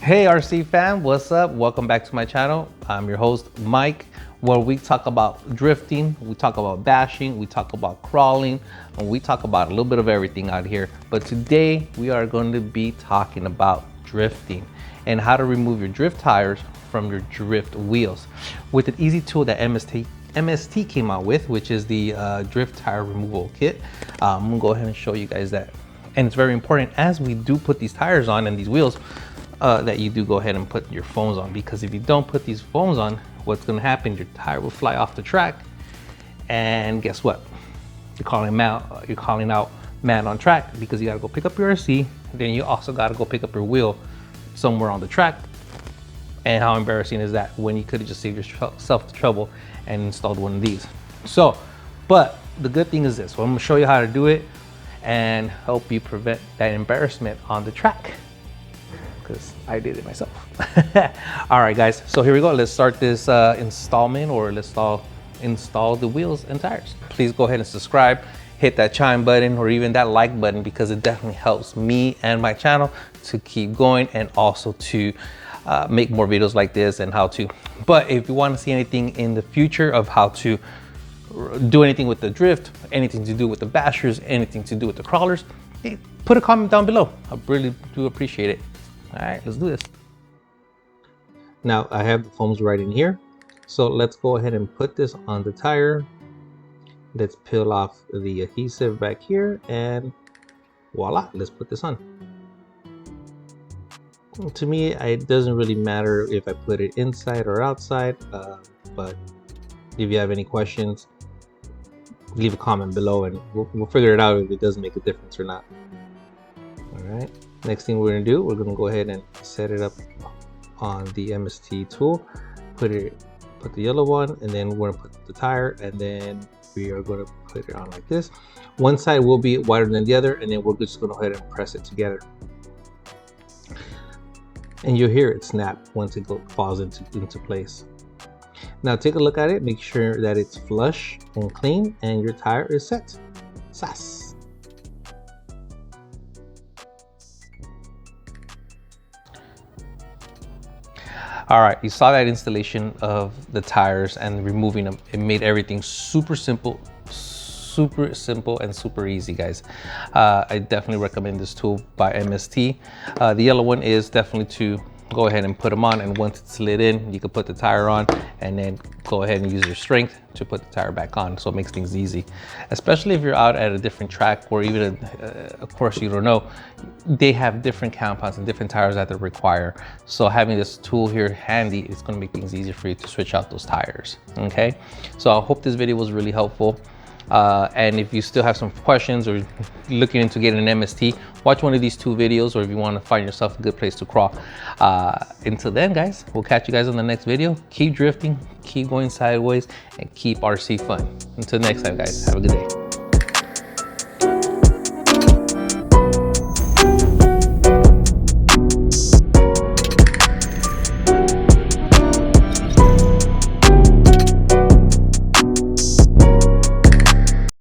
Hey RC fam, what's up? Welcome back to my channel. I'm your host Mike, where we talk about drifting, we talk about bashing, we talk about crawling, and we talk about a little bit of everything out here. But today we are going to be talking about drifting and how to remove your drift tires from your drift wheels with an easy tool that MST came out with, which is the drift tire removal kit. I'm gonna go ahead and show you guys that. And it's very important as we do put these tires on and these wheels, that you do go ahead and put your foams on, because if you don't put these foams on, what's going to happen, your tire will fly off the track, and guess what, you're calling out man on track, because you got to go pick up your RC, then you also got to go pick up your wheel somewhere on the track. And how embarrassing is that, when you could have just saved yourself the trouble and installed one of these. So, but the good thing is this, so I'm going to show you how to do it and help you prevent that embarrassment on the track, because I did it myself. All right guys, so here we go. Let's start this installment, or let's install the wheels and tires. Please go ahead and subscribe, hit that chime button or even that like button, because it definitely helps me and my channel to keep going, and also to make more videos like this and how to. But if you want to see anything in the future of how to do anything with the drift, anything to do with the bashers, anything to do with the crawlers, hey, put a comment down below. I really do appreciate it. All right, let's do this. Now I have the foams right in here. So let's go ahead and put this on the tire. Let's peel off the adhesive back here, and voila, let's put this on. To me, it doesn't really matter if I put it inside or outside, but if you have any questions, leave a comment below and we'll figure it out if it does make a difference or not. All right. Next thing we're going to do, we're going to go ahead and set it up on the MST tool. Put the yellow one, and then we're going to put the tire, and then we are going to put it on like this. One side will be wider than the other, and then we're just going to go ahead and press it together. And you'll hear it snap once it falls into place. Now take a look at it, make sure that it's flush and clean, and your tire is set. Sass. All right, you saw that installation of the tires and removing them. It made everything super simple and super easy, guys. I definitely recommend this tool by MST. The yellow one is definitely to go ahead and put them on, and once it's slid in, you can put the tire on and then go ahead and use your strength to put the tire back on. So it makes things easy, especially if you're out at a different track, or even a course you don't know. They have different compounds and different tires that they require. So having this tool here handy is going to make things easier for you to switch out those tires. Okay, so I hope this video was really helpful. And if you still have some questions or looking into getting an MST, watch one of these two videos, or if you want to find yourself a good place to crawl. Until then, guys, we'll catch you guys on the next video. Keep drifting, keep going sideways, and keep RC fun. Until next time, guys, have a good day.